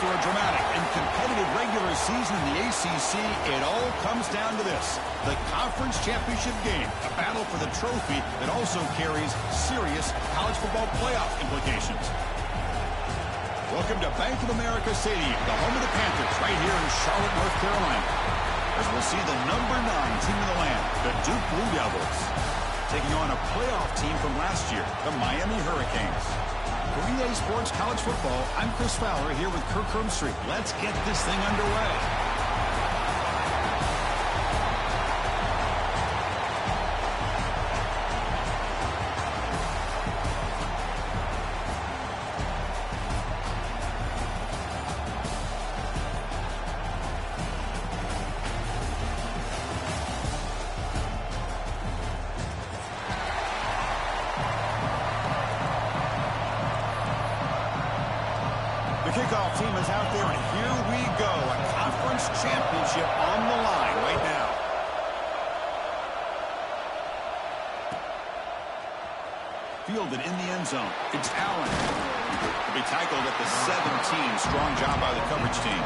After a dramatic and competitive regular season in the ACC, it all comes down to this: the conference championship game, a battle for the trophy that also carries serious college football playoff implications. Welcome to Bank of America Stadium, the home of the Panthers, right here in Charlotte, North Carolina, as we'll see the number 9 team in the land, the Duke Blue Devils, taking on a playoff team from last year, the Miami Hurricanes. For EA Sports College Football, I'm Chris Fowler here with Kirk Herbstreit. Let's get this thing underway. The kickoff team is out there, and here we go. A conference championship on the line right now. Fielded in the end zone. It's Allen. To be tackled at the 17. Strong job by the coverage team.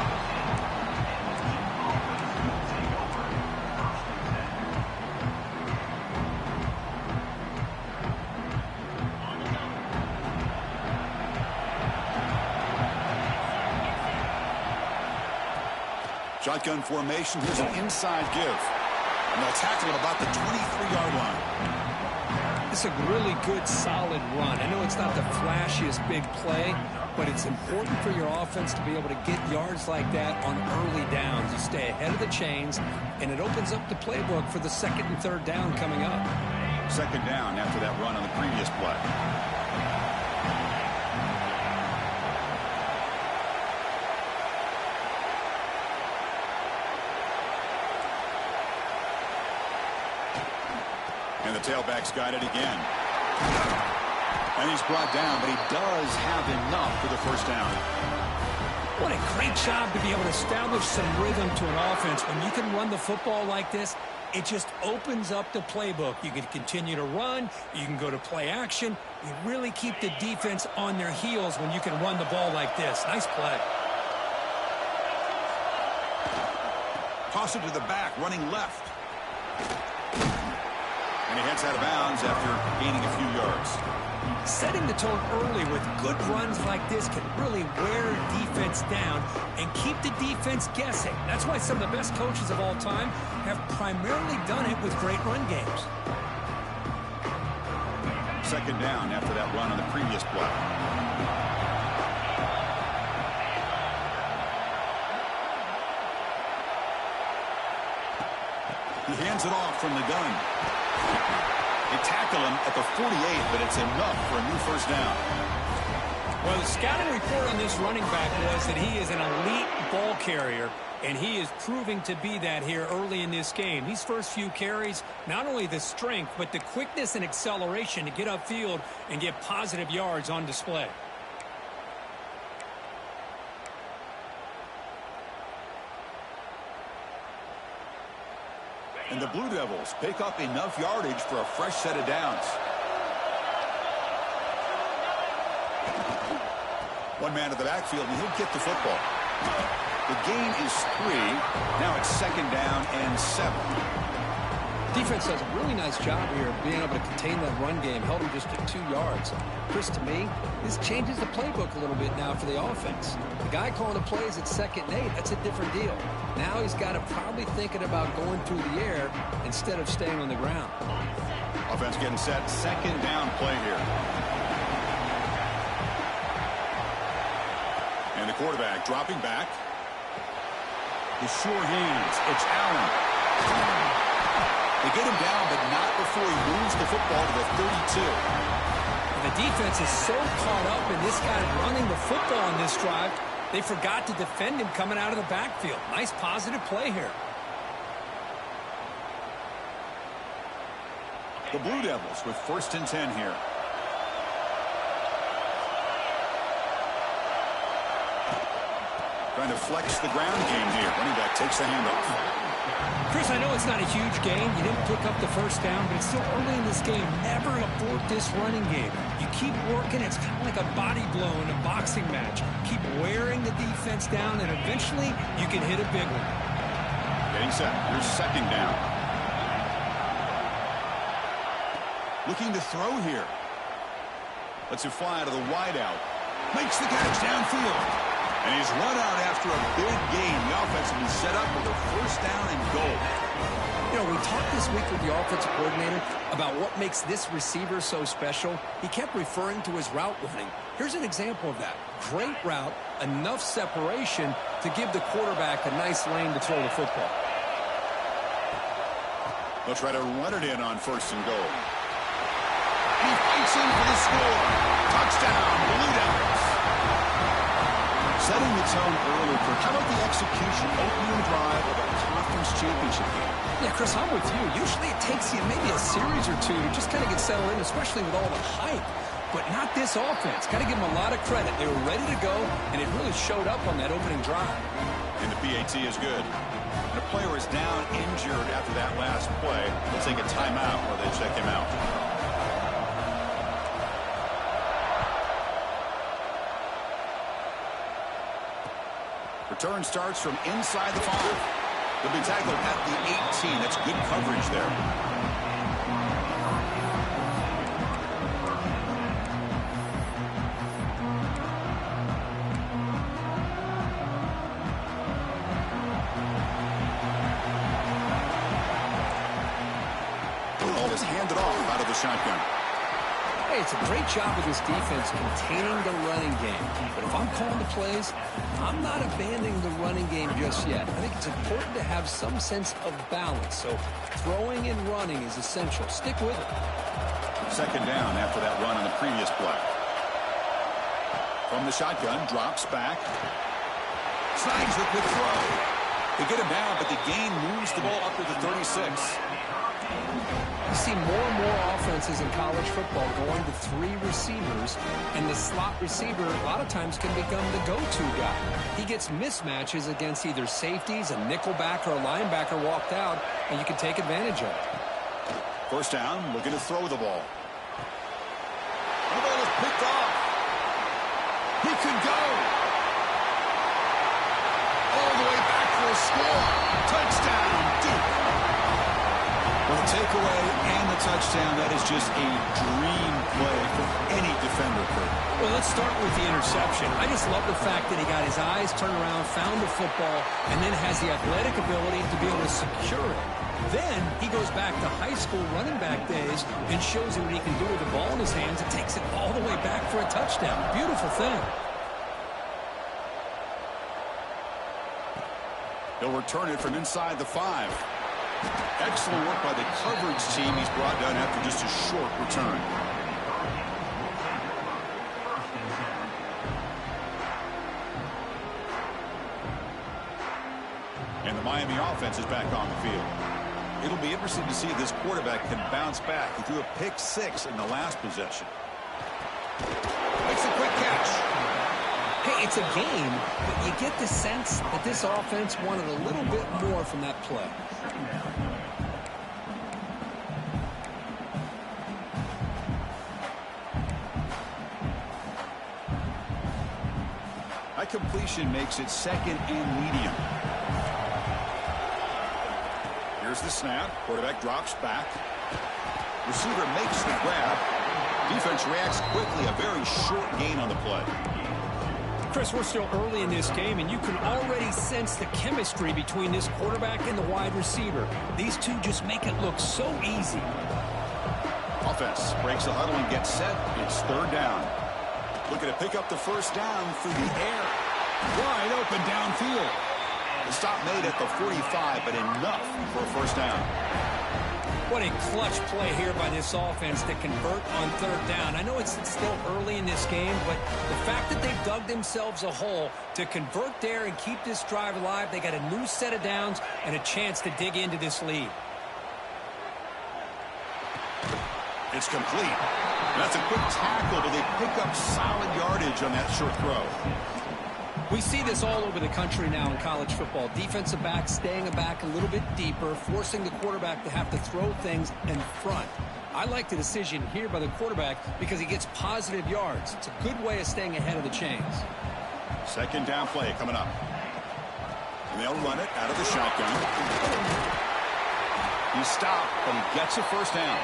Shotgun formation. Here's an inside give. And they'll tackle it about the 23-yard line. It's a really good, solid run. I know it's not the flashiest big play, but it's important for your offense to be able to get yards like that on early downs. You stay ahead of the chains, and it opens up the playbook for the second and third down coming up. Second down after that run on the previous play. And the tailback's got it again. And he's brought down, but he does have enough for the first down. What a great job to be able to establish some rhythm to an offense. When you can run the football like this, it just opens up the playbook. You can continue to run. You can go to play action. You really keep the defense on their heels when you can run the ball like this. Nice play. Toss it to the back, running left. And he heads out of bounds after gaining a few yards. Setting the tone early with good runs like this can really wear defense down and keep the defense guessing. That's why some of the best coaches of all time have primarily done it with great run games. Second down after that run on the previous play. He hands it off from the gun. They tackle him at the 48, but it's enough for a new first down. Well, the scouting report on this running back was that he is an elite ball carrier, and he is proving to be that here early in this game. These first few carries, not only the strength, but the quickness and acceleration to get upfield and get positive yards on display. And the Blue Devils pick up enough yardage for a fresh set of downs. One man to the backfield, and he'll get the football. The gain is 3. Now it's second down and 7. Defense does a really nice job here of being able to contain that run game. Held him just at 2 yards. Chris, to me, this changes the playbook a little bit now for the offense. The guy calling the plays at 2nd and 8, that's a different deal. Now he's got to probably thinking about going through the air instead of staying on the ground. Offense getting set. Second down play here. And the quarterback dropping back. The sure hands. It's Allen. They get him down, but not before he moves the football to the 32. The defense is so caught up in this guy running the football on this drive, they forgot to defend him coming out of the backfield. Nice positive play here. The Blue Devils with 1st and 10 here. Trying to flex the ground game here. Running back takes the handoff. Chris, I know it's not a huge game. You didn't pick up the first down, but it's still early in this game. Never abort this running game. You keep working. It's kind of like a body blow in a boxing match. Keep wearing the defense. defense down, and eventually you can hit a big one. Getting set. Here's second down. Looking to throw here. Lets it fly out of the wideout. Makes the catch downfield. And he's run out after a big gain. The offense will be set up with a first down and goal. You know, we talked this week with the offensive coordinator about what makes this receiver so special. He kept referring to his route running. Here's an example of that. Great route, enough separation to give the quarterback a nice lane to throw the football. They'll try to run it in on first and goal. He fights in for the score. Touchdown, Blue Devils. Setting the tone early, Kirk. How about the execution, opening drive of a conference championship game? Yeah, Chris, I'm with you. Usually it takes you maybe a series or two to just kind of get settled in, especially with all the hype. But not this offense. Got to give them a lot of credit. They were ready to go, and it really showed up on that opening drive. And the PAT is good. And a player is down injured after that last play. They'll take a timeout while they check him out. Return starts from inside the 5. They'll be tackled at the 18. That's good coverage there. Ball is handed off out of the shotgun. Hey, it's a great job with this defense containing the running game. But if I'm calling the plays, I'm not abandoning the running game just yet. I think it's important to have some sense of balance. So throwing and running is essential. Stick with it. Second down after that run on the previous play. From the shotgun, drops back. Snags the quick throw. They get him down, but the gain moves the ball up to the 36. You see more and more offenses in college football going to 3 receivers, and the slot receiver a lot of times can become the go-to guy. He gets mismatches against either safeties, a nickelback, or a linebacker walked out, and you can take advantage of it. First down, looking to throw the ball. The ball is picked off. He could go. All the way back for a score. Touchdown, Duke. Well, the takeaway and the touchdown, that is just a dream play for any defender, Kurt. Well, let's start with the interception. I just love the fact that he got his eyes turned around, found the football, and then has the athletic ability to be able to secure it. Then he goes back to high school running back days and shows you what he can do with the ball in his hands and takes it all the way back for a touchdown. Beautiful thing. He'll return it from inside the 5. Excellent work by the coverage team. He's brought down after just a short return. And the Miami offense is back on the field. It'll be interesting to see if this quarterback can bounce back. He threw a pick 6 in the last possession. Makes a quick catch. Hey, it's a game, but you get the sense that this offense wanted a little bit more from that play. High completion makes it second and medium. Here's the snap. Quarterback drops back. Receiver makes the grab. Defense reacts quickly. A very short gain on the play. Chris, we're still early in this game, and you can already sense the chemistry between this quarterback and the wide receiver. These two just make it look so easy. Offense breaks the huddle and gets set. It's third down. Looking to pick up the first down through the air. Wide open downfield. The stop made at the 45, but enough for a first down. What a clutch play here by this offense to convert on third down. I know it's still early in this game, but the fact that they've dug themselves a hole to convert there and keep this drive alive, they got a new set of downs and a chance to dig into this lead. It's complete. That's a quick tackle, but they pick up solid yardage on that short throw. We see this all over the country now in college football. Defensive backs staying back a little bit deeper, forcing the quarterback to have to throw things in front. I like the decision here by the quarterback because he gets positive yards. It's a good way of staying ahead of the chains. Second down play coming up. And they'll run it out of the shotgun. He's stopped, but he gets a first down.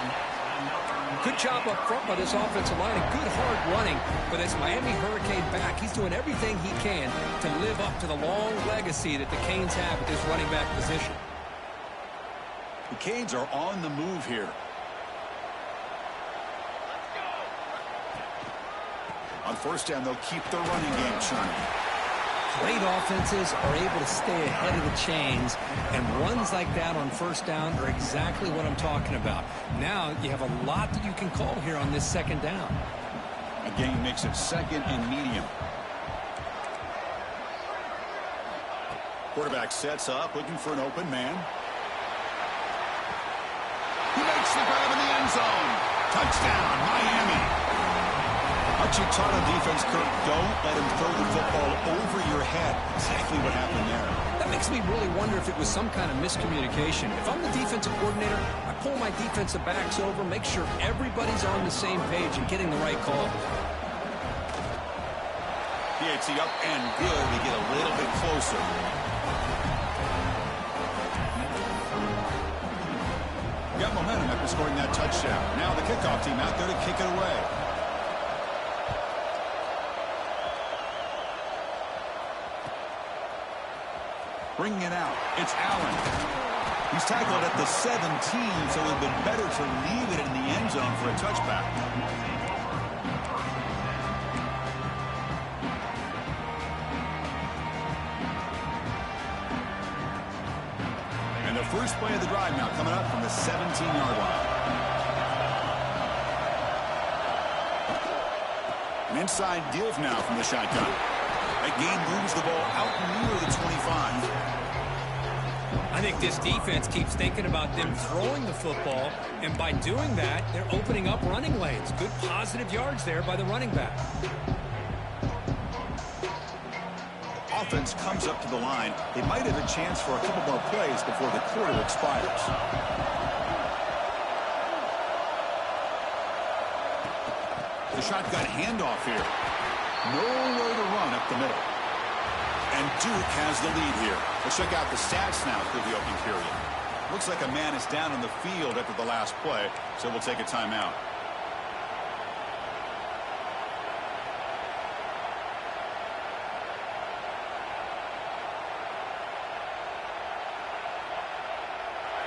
Good job up front by this offensive line and good hard running. But as Miami Hurricane back, he's doing everything he can to live up to the long legacy that the Canes have at this running back position. The Canes are on the move here. On first down, they'll keep their running game churning. Great offenses are able to stay ahead of the chains, and runs like that on first down are exactly what I'm talking about. Now you have a lot that you can call here on this second down. Again, makes it second and medium. Quarterback sets up, looking for an open man. He makes the grab in the end zone. Touchdown, Miami. Aren't you taught on defense, Kirk? Don't let him throw the football over your head. Exactly what happened there. That makes me really wonder if it was some kind of miscommunication. If I'm the defensive coordinator, I pull my defensive backs over, make sure everybody's on the same page and getting the right call. PAT up and good. We get a little bit closer. Got momentum after scoring that touchdown. Now the kickoff team out there to kick it away. Bringing it out, it's Allen. He's tackled at the 17, so it would have been better to leave it in the end zone for a touchback. And the first play of the drive now coming up from the 17-yard line. An inside deal now from the shotgun. That game moves the ball out near the 25. I think this defense keeps thinking about them throwing the football, and by doing that, they're opening up running lanes. Good positive yards there by the running back. Offense comes up to the line. They might have a chance for a couple more plays before the quarter expires. The shotgun handoff here. Nowhere to run up the middle. And Duke has the lead here. Let's check out the stats now through the opening period. Looks like a man is down on the field after the last play, so we'll take a timeout.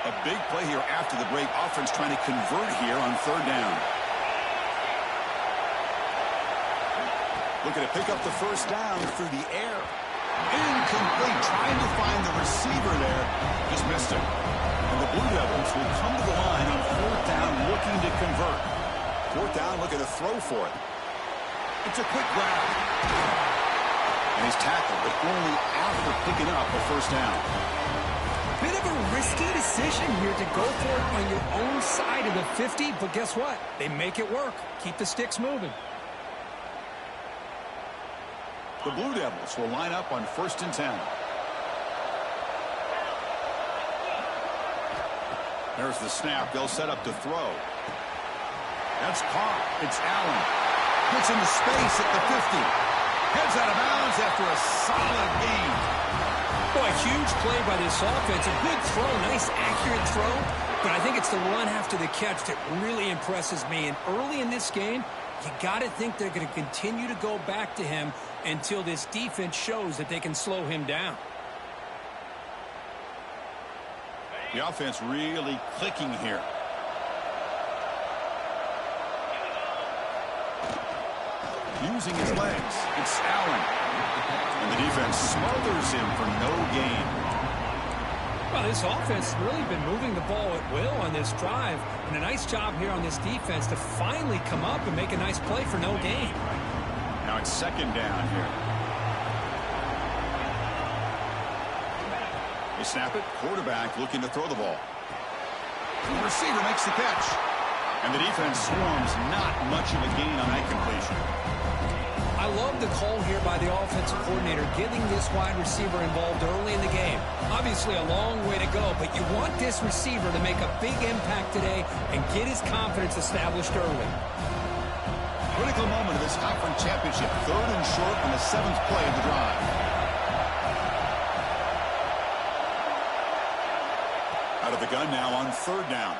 A big play here after the break. Offense trying to convert here on third down. Looking to pick up the first down through the air. Incomplete. Trying to find the receiver there. Just missed him. And the Blue Devils will come to the line on fourth down looking to convert. Fourth down looking to throw for it. It's a quick grab. And he's tackled, but only after picking up a first down. Bit of a risky decision here to go for it on your own side of the 50, but guess what? They make it work. Keep the sticks moving. The Blue Devils will line up on 1st and 10. There's the snap. They'll set up to throw. That's caught. It's Allen. Gets into space at the 50. Heads out of bounds after a solid gain. Boy, huge play by this offense. A good throw. Nice, accurate throw. But I think it's the run after the catch that really impresses me. And early in this game, you got to think they're going to continue to go back to him until this defense shows that they can slow him down. The offense really clicking here. Using his legs, it's Allen. And the defense smothers him for no gain. Well, this offense has really been moving the ball at will on this drive. And a nice job here on this defense to finally come up and make a nice play for no gain. Now it's second down here. They snap it. Quarterback looking to throw the ball. The receiver makes the catch. And the defense swarms. Not much of a gain on that completion. I love the call here by the offensive coordinator, getting this wide receiver involved early in the game. Obviously a long way to go, but you want this receiver to make a big impact today and get his confidence established early. Critical moment of this conference championship. 3rd and short on the 7th play of the drive. Out of the gun now on 3rd down.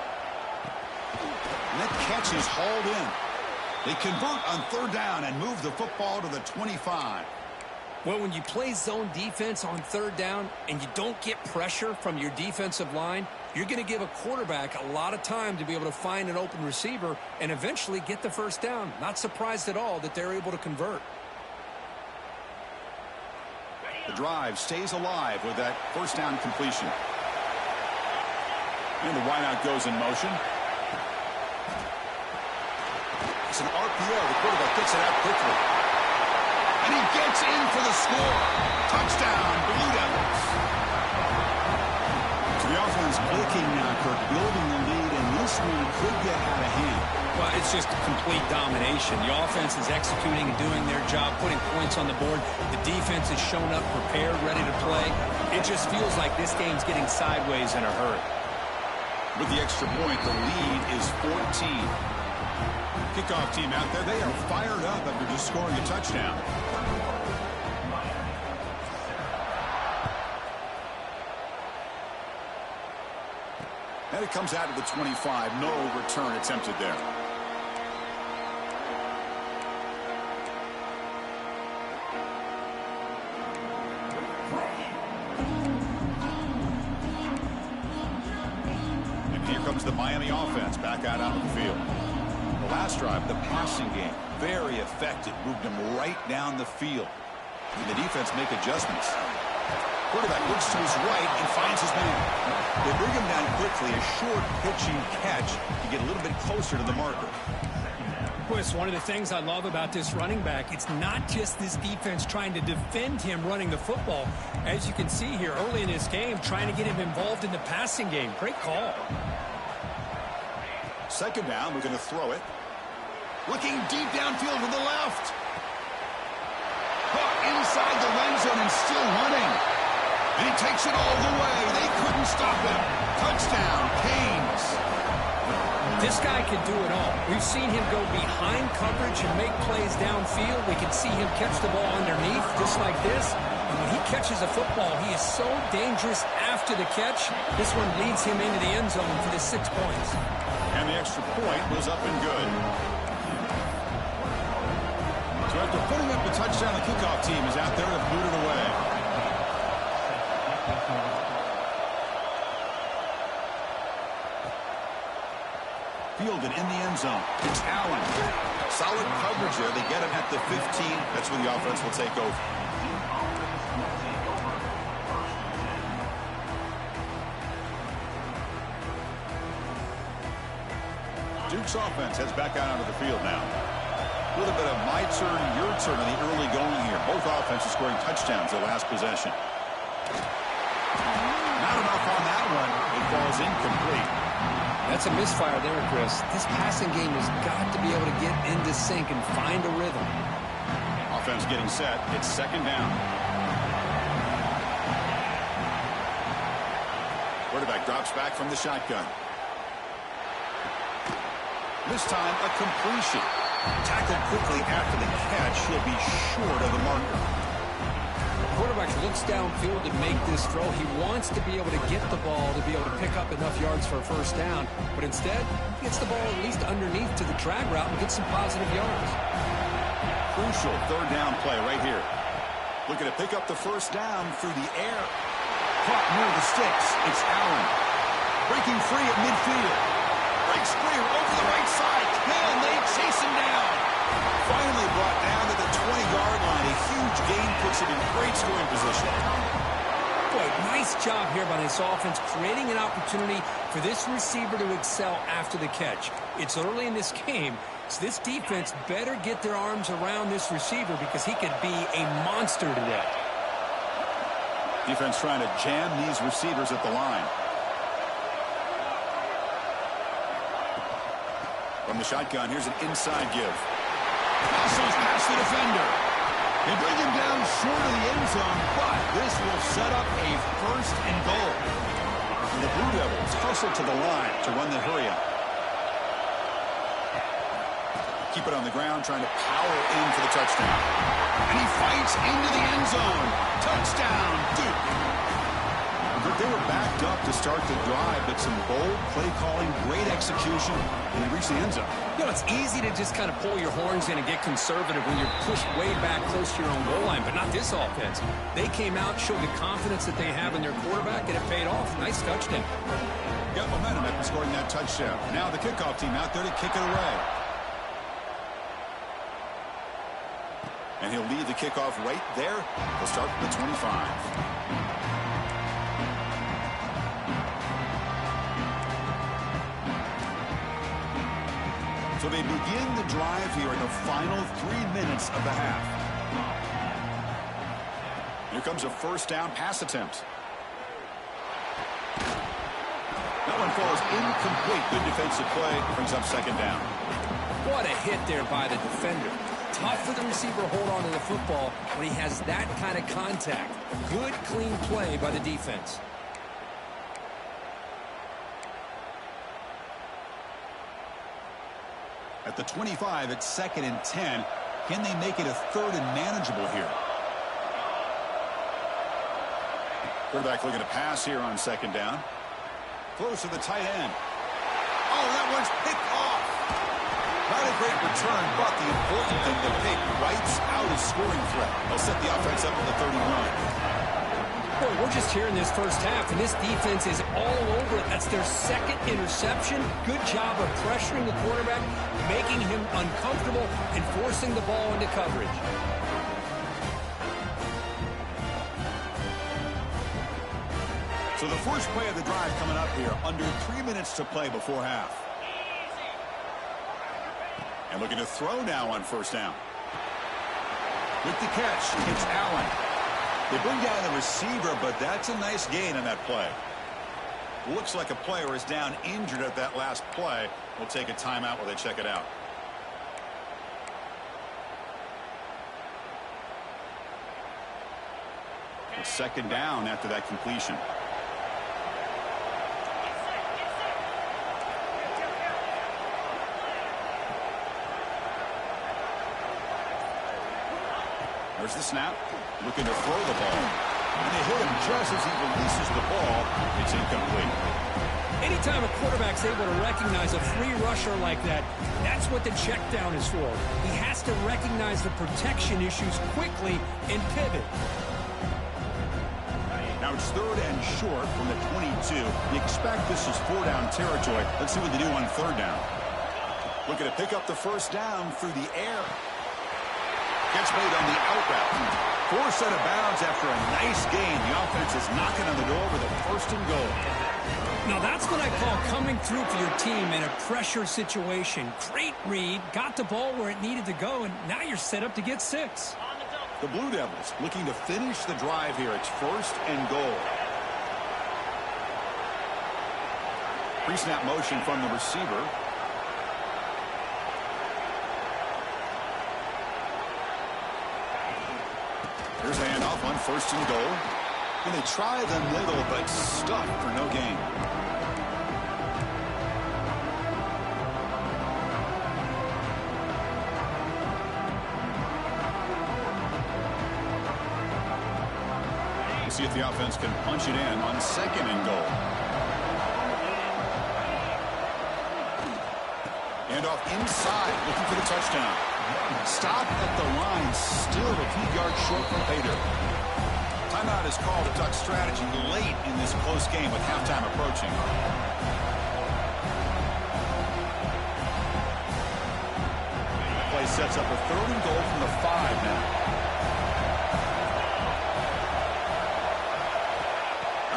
And that catch is hauled in. They convert on 3rd down and move the football to the 25. Well, when you play zone defense on 3rd down and you don't get pressure from your defensive line, you're going to give a quarterback a lot of time to be able to find an open receiver and eventually get the 1st down. Not surprised at all that they're able to convert. The drive stays alive with that 1st down completion. And the wideout goes in motion. It's an RPO. The quarterback gets it out quickly. And he gets in for the score. Touchdown, Blue Devils. So the offense clicking now, Kirk, building the lead, and this one could get out of hand. Well, it's just complete domination. The offense is executing and doing their job, putting points on the board. The defense has shown up, prepared, ready to play. It just feels like this game's getting sideways in a hurry. With the extra point, the lead is 14. Kickoff team out there, they are fired up after just scoring a touchdown. And it comes out of the 25. No return attempted there. And here comes the Miami offense back out onto the field. The last drive, the passing game, very effective. Moved him right down the field. And the defense make adjustments. Quarterback looks to his right and finds his man. They bring him down quickly, a short pitching catch to get a little bit closer to the marker. Boy, it's one of the things I love about this running back. It's not just this defense trying to defend him running the football. As you can see here early in this game, trying to get him involved in the passing game. Great call. 2nd down, we're going to throw it. Looking deep downfield to the left. Caught inside the end zone and still running. And he takes it all the way. They couldn't stop him. Touchdown, Canes. This guy can do it all. We've seen him go behind coverage and make plays downfield. We can see him catch the ball underneath just like this. And when he catches a football, he is so dangerous after the catch. This one leads him into the end zone for the 6 points. And the extra point was up and good. So after putting up the touchdown, the kickoff team is out there to boot it away. Fielded in the end zone. It's Allen. Solid coverage there. They get him at the 15. That's where the offense will take over. Duke's offense heads back out onto the field now. A little bit of my turn, your turn in the early going here. Both offenses scoring touchdowns their last possession. Not enough on that one. It falls incomplete. That's a misfire there, Chris. This passing game has got to be able to get into sync and find a rhythm. Offense getting set. It's 2nd down. Quarterback drops back from the shotgun. This time, a completion. Tackled quickly after the catch. He'll be short of the marker. The quarterback looks downfield to make this throw. He wants to be able to get the ball to be able to pick up enough yards for a 1st down. But instead, he gets the ball at least underneath to the drag route and gets some positive yards. Crucial 3rd down play right here. Looking to pick up the 1st down through the air. Caught near the sticks. It's Allen. Breaking free at midfield. Breaks clear over the right side. Can they chase him down? Finally brought down to the 20-yard line. A huge gain puts him in great scoring position. Boy, nice job here by this offense, creating an opportunity for this receiver to excel after the catch. It's early in this game, so this defense better get their arms around this receiver because he could be a monster today. Defense trying to jam these receivers at the line. From the shotgun, here's an inside give. Hustles past the defender. They bring him down short of the end zone, but this will set up a 1st and goal. And the Blue Devils hustle to the line to run the hurry up. keep it on the ground, trying to power in for the touchdown. And he fights into the end zone. Touchdown, Duke. They were backed up to start the drive, but some bold play calling, great execution, and they reached the end zone. You know, it's easy to just kind of pull your horns in and get conservative when you're pushed way back close to your own goal line, but not this offense. They came out, showed the confidence that they have in their quarterback, and it paid off. Nice touchdown. Got momentum after scoring that touchdown. Now the kickoff team out there to kick it away. And he'll lead the kickoff right there. He'll start from the 25. So they begin the drive here in the final 3 minutes of the half. Here comes a first down pass attempt. That one falls incomplete. Good defensive play. Brings up second down. What a hit there by the defender. Tough for the receiver to hold on to the football when he has that kind of contact. Good, clean play by the defense. At the 25, it's 2nd and 10. Can they make it a 3rd and manageable here? Quarterback looking to pass here on 2nd down. Close to the tight end. Oh, that one's picked off. Not a great return, but the important thing, the pick wipes out his scoring threat. They'll set the offense up at the 31. Boy, we're just here in this first half, and this defense is all over it. That's their 2nd interception. Good job of pressuring the quarterback, making him uncomfortable, and forcing the ball into coverage. So the first play of the drive coming up here, under 3 minutes to play before half. And looking to throw now on first down. With the catch, it's Allen. They bring down the receiver, but that's a nice gain on that play. Looks like a player is down injured at that last play. We'll take a timeout while they check it out. It's 2nd down after that completion. There's the snap. Looking to throw the ball. And they hit him just as he releases the ball. It's incomplete. Anytime a quarterback's able to recognize a free rusher like that, that's what the check down is for. He has to recognize the protection issues quickly and pivot. Now it's 3rd and short from the 22. You expect this is 4-down territory. Let's see what they do on 3rd down. Looking to pick up the first down through the air. Gets made on the out route. Forced out of bounds after a nice gain. The offense is knocking on the door with a 1st and goal. Now that's what I call coming through for your team in a pressure situation. Great read, got the ball where it needed to go, and now you're set up to get 6. The Blue Devils looking to finish the drive here. It's 1st and goal. Pre-snap motion from the receiver. Here's the handoff on 1st and goal. And they try the middle, but stuffed for no gain. We'll see if the offense can punch it in on 2nd and goal. Handoff inside, looking for the touchdown. Stop at the line, still a few yards short from pay dirt. Timeout is called. A Duck strategy late in this close game with halftime approaching. Play sets up a 3rd and goal from the 5 now.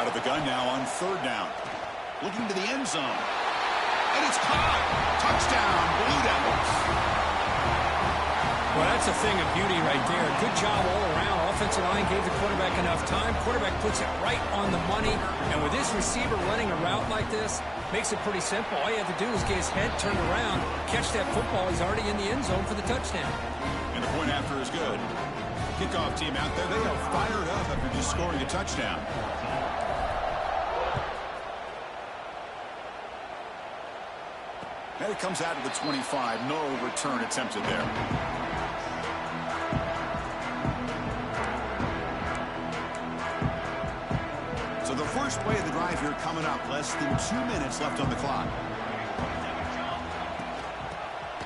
Out of the gun now on 3rd down. Looking to the end zone. And it's caught. Touchdown, Blue Devils. Well, that's a thing of beauty right there. Good job all around. Offensive line gave the quarterback enough time. Quarterback puts it right on the money. And with this receiver running a route like this, makes it pretty simple. All you have to do is get his head turned around, catch that football. He's already in the end zone for the touchdown. And the point after is good. Kickoff team out there, they are fired up after just scoring a touchdown. And it comes out to the 25. No return attempted there. So the first play of the drive here coming up. Less than 2 minutes left on the clock.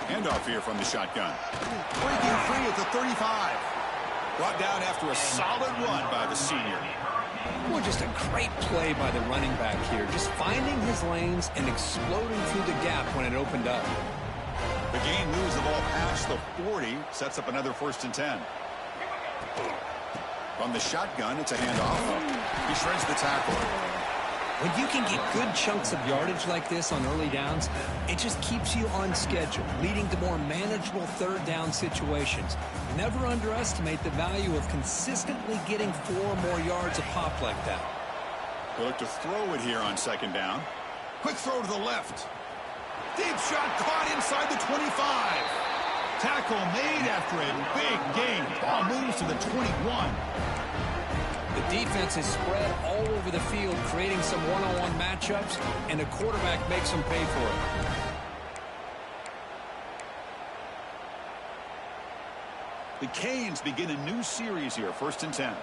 Handoff here from the shotgun. Breaking free at the 35. Brought down after a solid run by the senior. Well, just a great play by the running back here. Just finding his lanes and exploding through the gap when it opened up. The game moves the ball past the 40. Sets up another 1st and 10. From the shotgun, it's a handoff. He shreds the tackle. When you can get good chunks of yardage like this on early downs, it just keeps you on schedule, leading to more manageable 3rd down situations. Never underestimate the value of consistently getting 4 or more yards a pop like that. They'll look to throw it here on 2nd down. Quick throw to the left. Deep shot caught inside the 25. Tackle made after a big gain. Ball moves to the 21. The defense is spread all over the field, creating some one-on-one matchups, and the quarterback makes them pay for it. The Canes begin a new series here, 1st and 10.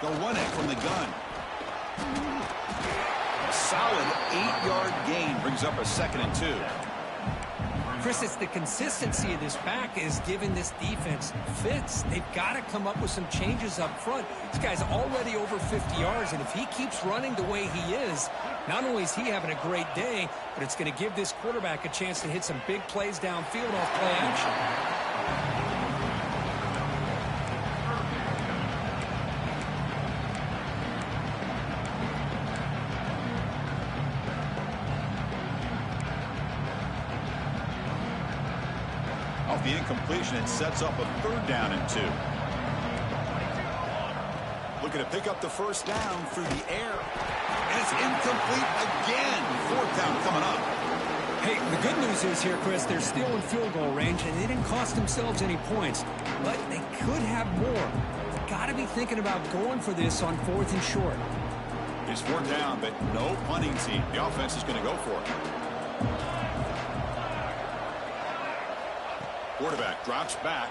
They'll run it from the gun. A solid 8-yard gain brings up a 2nd and 2. Chris, it's the consistency of this back is giving this defense fits. They've got to come up with some changes up front. This guy's already over 50 yards, and if he keeps running the way he is, not only is he having a great day, but it's going to give this quarterback a chance to hit some big plays downfield off play action. The incompletion, it sets up a 3rd down and 2. Looking to pick up the 1st down through the air. And it's incomplete again. 4th down coming up. Hey, the good news is here, Chris, they're still in field goal range, and they didn't cost themselves any points. But they could have more. They've got to be thinking about going for this on 4th and short. It's 4th down, but no punting team. The offense is going to go for it. Quarterback drops back.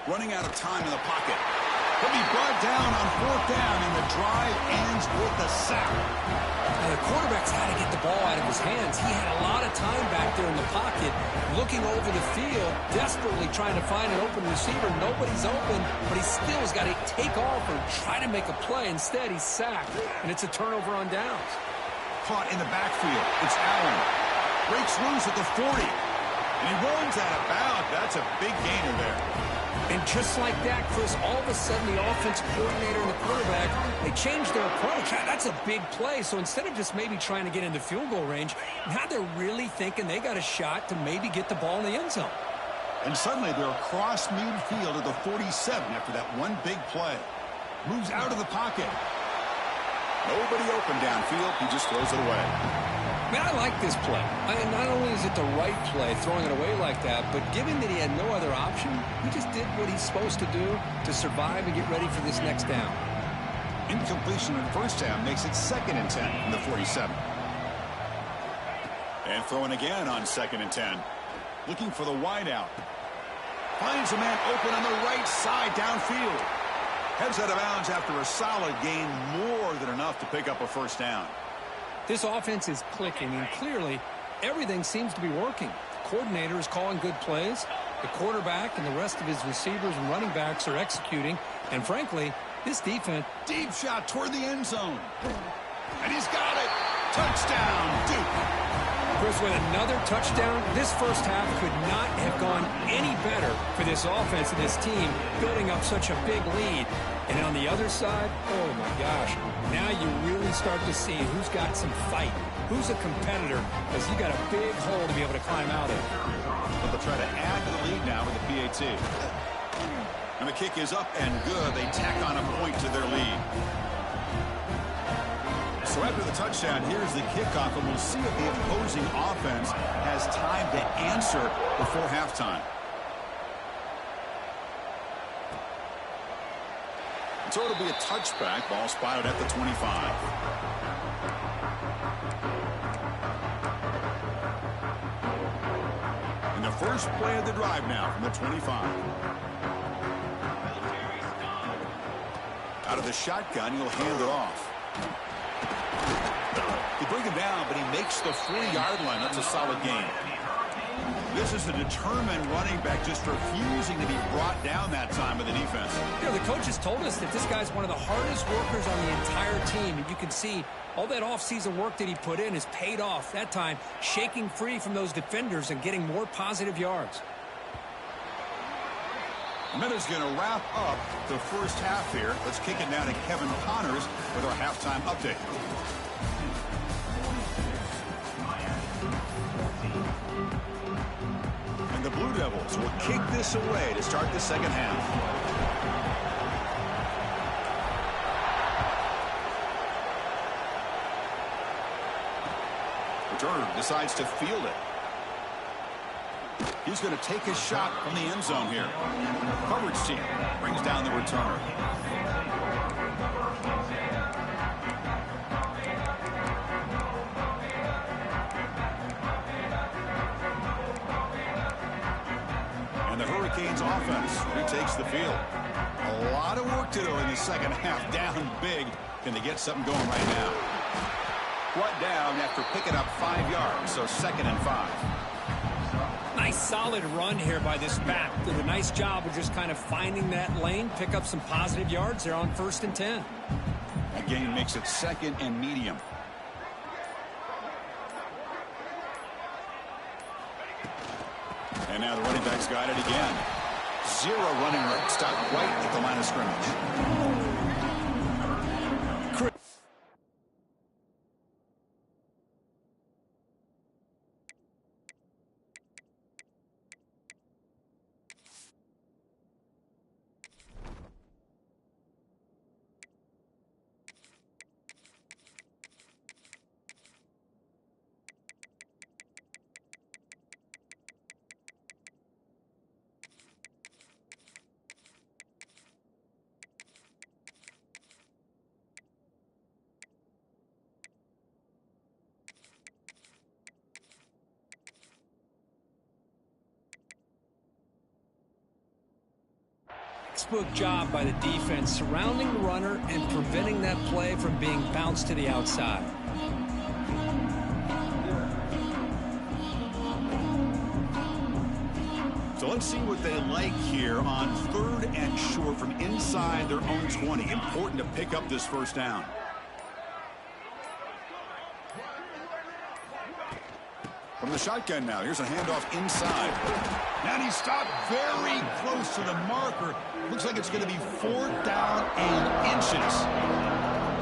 Running out of time in the pocket. He'll be brought down on 4th down, and the drive ends with the sack. Now, the quarterback's got to get the ball out of his hands. He had a lot of time back there in the pocket, looking over the field, desperately trying to find an open receiver. Nobody's open, but he still has got to take off or try to make a play. Instead, he's sacked, and it's a turnover on downs. Caught in the backfield. It's Allen. Breaks loose at the 40. And he runs out of bounds. That's a big gainer there. And just like that, Chris, all of a sudden the offensive coordinator and the quarterback, they changed their approach. That's a big play. So instead of just maybe trying to get into field goal range, now they're really thinking they got a shot to maybe get the ball in the end zone. And suddenly they're across midfield at the 47 after that one big play. Moves out of the pocket. Nobody open downfield. He just throws it away. Man, I like this play. Not only is it the right play, throwing it away like that, but given that he had no other option, he just did what he's supposed to do to survive and get ready for this next down. Incompletion on 1st down makes it 2nd and 10 from the 47. And throwing again on 2nd and 10. Looking for the wideout. Finds a man open on the right side downfield. Heads out of bounds after a solid gain, more than enough to pick up a 1st down. This offense is clicking, and clearly everything seems to be working. The coordinator is calling good plays. The quarterback and the rest of his receivers and running backs are executing. And frankly, this defense... Deep shot toward the end zone. And he's got it. Touchdown, Duke. Chris, with another touchdown, this first half could not have gone any better for this offense and this team, building up such a big lead. And on the other side, oh my gosh, now you really start to see who's got some fight, who's a competitor, because you got a big hole to be able to climb out of. But they'll try to add to the lead now with the PAT. And the kick is up and good. They tack on a point to their lead. So after the touchdown, here's the kickoff, and we'll see if the opposing offense has time to answer before halftime. So it'll be a touchback. Ball spotted at the 25. first play of the drive now from the 25. Out of the shotgun, he'll hand it off. They bring him down, but he makes the 40-yard line. That's a solid gain. This is a determined running back just refusing to be brought down that time by the defense. You know, the coaches told us that this guy's one of the hardest workers on the entire team, and you can see all that offseason work that he put in has paid off. That time, shaking free from those defenders and getting more positive yards. And that is going to wrap up the first half here. Let's kick it now to Kevin Connors with our halftime update. And the Blue Devils will kick this away to start the second half. Returner decides to field it. He's going to take a shot from the end zone here. Coverage team brings down the returner. And the Hurricanes offense retakes the field. A lot of work to do in the second half. Down big. Can they get something going right now? Brought down after picking up 5 yards, so 2nd and 5. Nice solid run here by this back. Did a nice job of just kind of finding that lane, pick up some positive yards. They're on 1st and 10. That gain makes it 2nd and medium. And now the running back's got it again. 0 running room. Stopped right at the line of scrimmage. Textbook job by the defense surrounding the runner and preventing that play from being bounced to the outside. So let's see what they like here on 3rd and short from inside their own 20. Important to pick up this first down. From the shotgun now, here's a handoff inside. And he stopped very close to the marker. Looks like it's going to be 4th down and inches.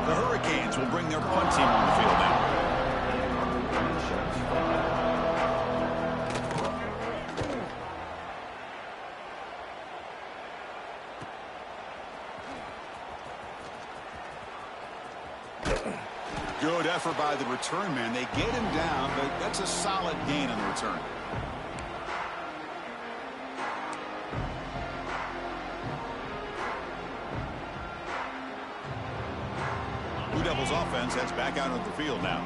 The Hurricanes will bring their punt team on the field now. Good effort by the return man. They get him down, but that's a solid gain on the return. Blue Devils offense heads back out of the field now.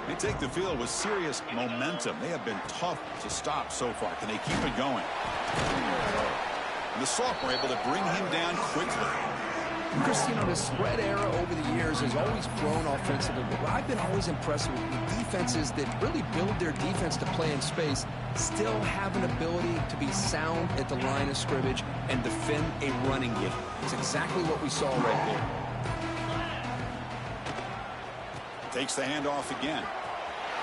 They take the field with serious momentum. They have been tough to stop so far. Can they keep it going? And the sophomore able to bring him down quickly. Chris, you know, the spread era over the years has always grown offensively, but what I've been always impressed with the defenses that really build their defense to play in space still have an ability to be sound at the line of scrimmage and defend a running game. It's exactly what we saw right there. Takes the handoff again.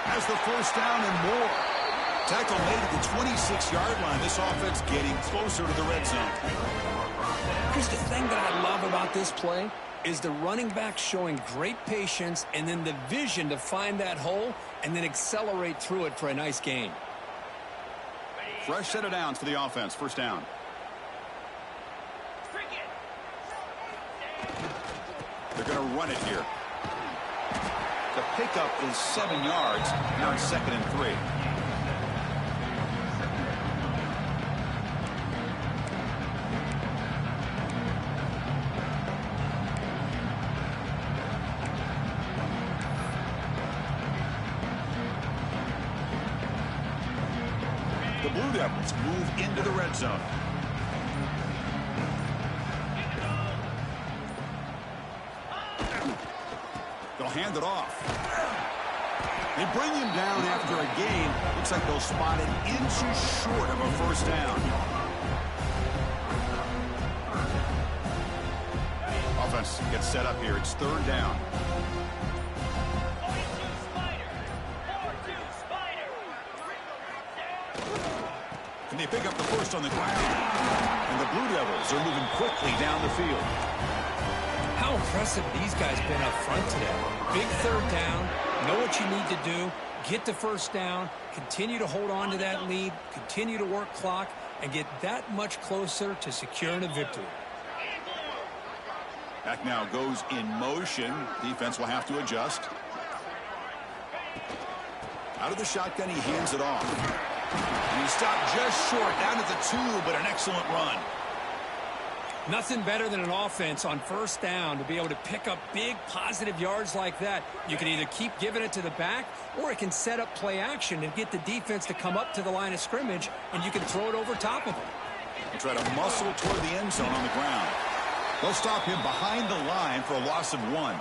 Has the first down and more. Tackle made at the 26-yard line. This offense getting closer to the red zone. Here's the thing that I love about this play is the running back showing great patience and then the vision to find that hole and then accelerate through it for a nice gain. Fresh set of downs for the offense. First down. They're going to run it here. The pickup is 7 yards. Now it's 2nd and 3. Blue Devils move into the red zone. They'll hand it off. They bring him down after a gain. Looks like they'll spot it inches short of a first down. Offense gets set up here. It's third down. And they pick up the first on the ground. And the Blue Devils are moving quickly down the field. How impressive these guys been up front today. Big third down. Know what you need to do. Get the first down. Continue to hold on to that lead. Continue to work clock. And get that much closer to securing a victory. Back now goes in motion. Defense will have to adjust. Out of the shotgun, he hands it off. And he stopped just short, down at the 2, but an excellent run. Nothing better than an offense on first down to be able to pick up big positive yards like that. You can either keep giving it to the back, or it can set up play action and get the defense to come up to the line of scrimmage, and you can throw it over top of them. They'll try to muscle toward the end zone on the ground. They'll stop him behind the line for a loss of 1.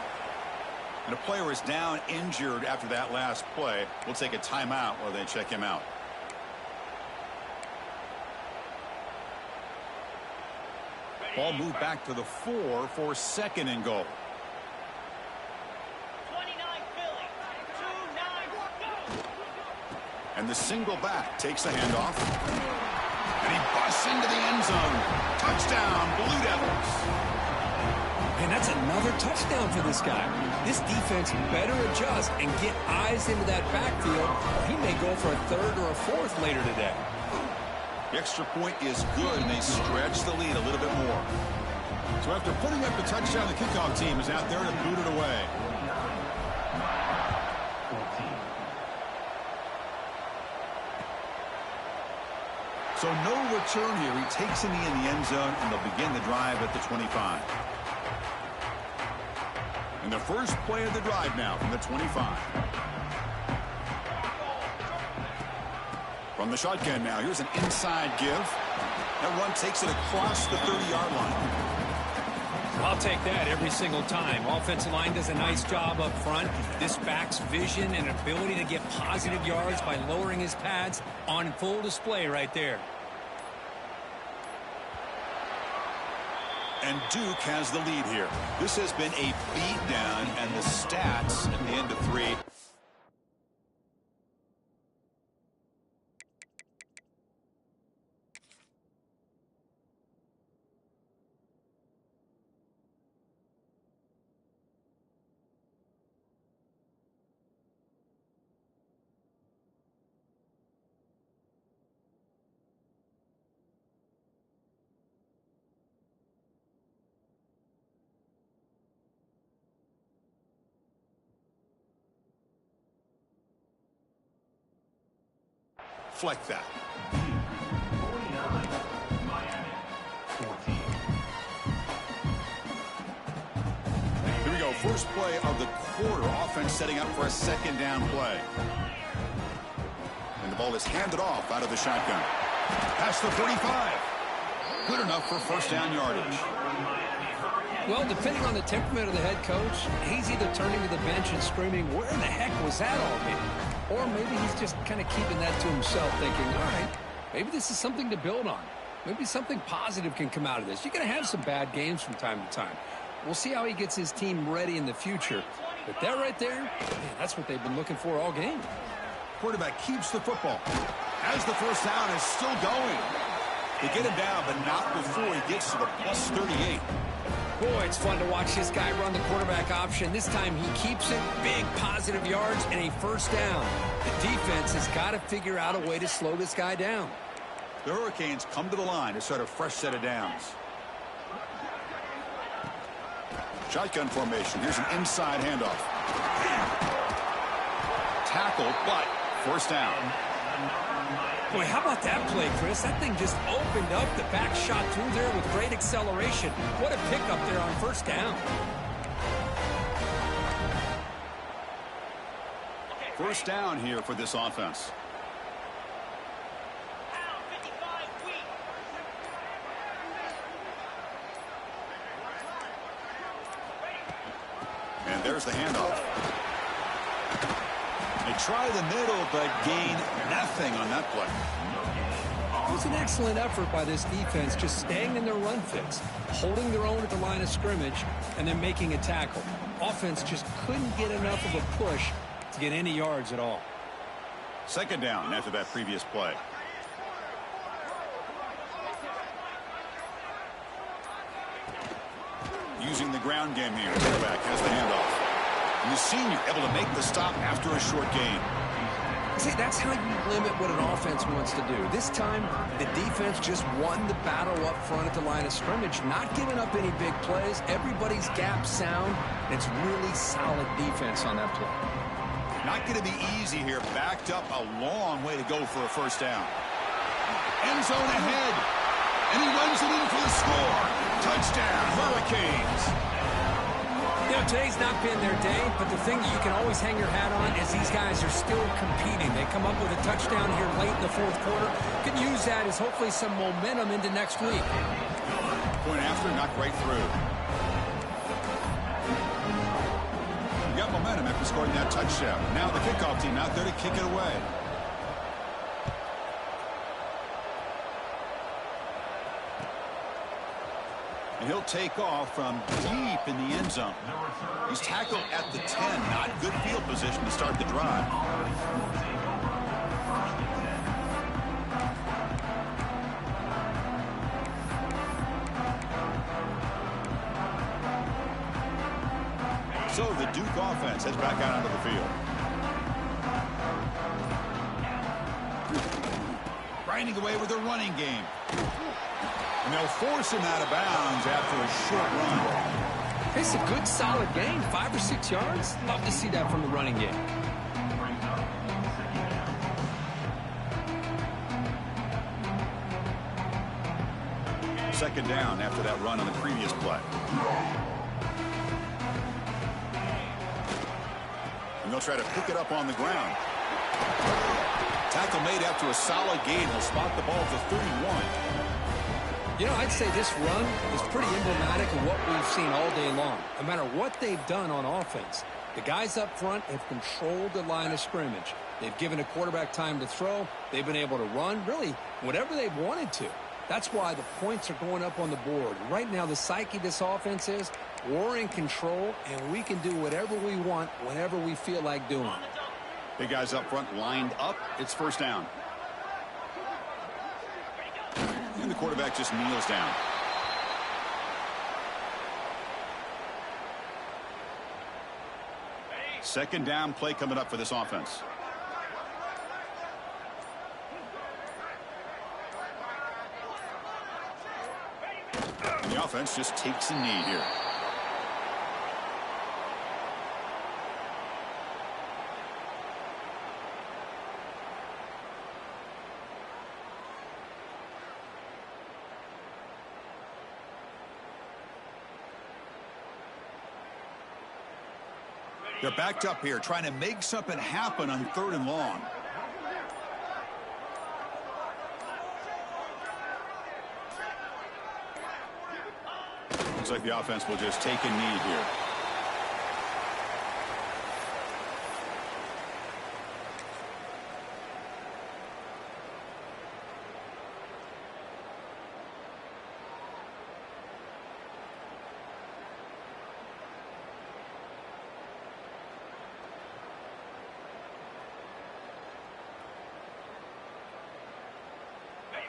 And a player is down injured after that last play. We'll take a timeout while they check him out. Ball moved back to the 4 for second and goal. 29 Philly, 2-9, go! And the single back takes the handoff. And he busts into the end zone. Touchdown, Blue Devils. And that's another touchdown for this guy. This defense better adjust and get eyes into that backfield, or he may go for a third or a fourth later today. The extra point is good, and they stretch the lead a little bit more. So after putting up the touchdown, the kickoff team is out there to boot it away. So no return here. He takes it in the end zone, and they'll begin the drive at the 25. And the first play of the drive now from the 25. From the shotgun now, here's an inside give. That run takes it across the 30-yard line. I'll take that every single time. Offensive line does a nice job up front. This back's vision and ability to get positive yards by lowering his pads on full display right there. And Duke has the lead here. This has been a beatdown, and the stats at the end of 3. Fleck that. Here we go. First play of the quarter. Offense setting up for a second down play. And the ball is handed off out of the shotgun. Past the 35. Good enough for first down yardage. Well, depending on the temperament of the head coach, he's either turning to the bench and screaming, where in the heck was that all been? Or maybe he's just kind of keeping that to himself, thinking, all right, maybe this is something to build on. Maybe something positive can come out of this. You're going to have some bad games from time to time. We'll see how he gets his team ready in the future. But that right there, man, that's what they've been looking for all game. Quarterback keeps the football. As the first down is still going. They get him down, but not before he gets to the plus 38. Boy, it's fun to watch this guy run the quarterback option. This time he keeps it, big positive yards, and a first down. The defense has got to figure out a way to slow this guy down. The Hurricanes come to the line to start a fresh set of downs. Shotgun formation. Here's an inside handoff. Tackle, but first down. Boy, how about that play, Chris? That thing just opened up. The back shot through there with great acceleration. What a pickup there on first down. First down here for this offense. There's the handoff. They try the middle, but gain nothing on that play. It was an excellent effort by this defense, just staying in their run fits, holding their own at the line of scrimmage, and then making a tackle. Offense just couldn't get enough of a push to get any yards at all. Second down after that previous play. Using the ground game here. Quarterback has the handoff. And the senior able to make the stop after a short gain. See, that's how you limit what an offense wants to do. This time, the defense just won the battle up front at the line of scrimmage, not giving up any big plays. Everybody's gap sound. It's really solid defense on that play. Not going to be easy here. Backed up a long way to go for a first down. End zone ahead. And he runs it in for the score. Touchdown, Hurricanes. You know, today's not been their day, but the thing that you can always hang your hat on is these guys are still competing. They come up with a touchdown here late in the fourth quarter. Can use that as hopefully some momentum into next week. Point after, knocked right through. You got momentum after scoring that touchdown. Now the kickoff team out there to kick it away. And he'll take off from deep in the end zone. He's tackled at the 10. Not good field position to start the drive. So the Duke offense heads back out onto the field. Grinding away with a running game. And they'll force him out of bounds after a short run. It's a good, solid gain. 5 or 6 yards. Love to see that from the running game. Second down after that run on the previous play. And they'll try to pick it up on the ground. Tackle made after a solid gain. They'll spot the ball to 31. You know, I'd say this run is pretty emblematic of what we've seen all day long. No matter what they've done on offense, the guys up front have controlled the line of scrimmage. They've given a quarterback time to throw. They've been able to run, really, whatever they've wanted to. That's why the points are going up on the board. Right now, the psyche of this offense is we're in control, and we can do whatever we want whenever we feel like doing it. Big guys up front lined up. It's first down. And the quarterback just kneels down. Second down play coming up for this offense. And the offense just takes a knee here. They're backed up here, trying to make something happen on 3rd and long. Looks like the offense will just take a knee here.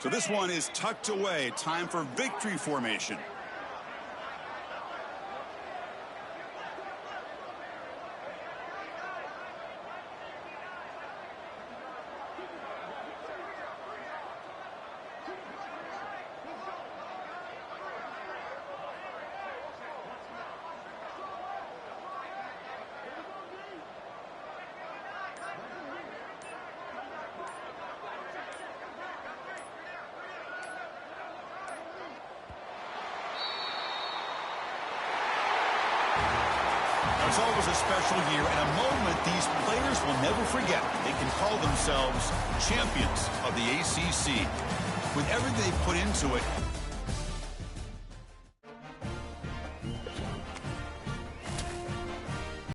So this one is tucked away. Time for victory formation. It's always a special year and a moment these players will never forget. They can call themselves champions of the ACC. With everything they put into it,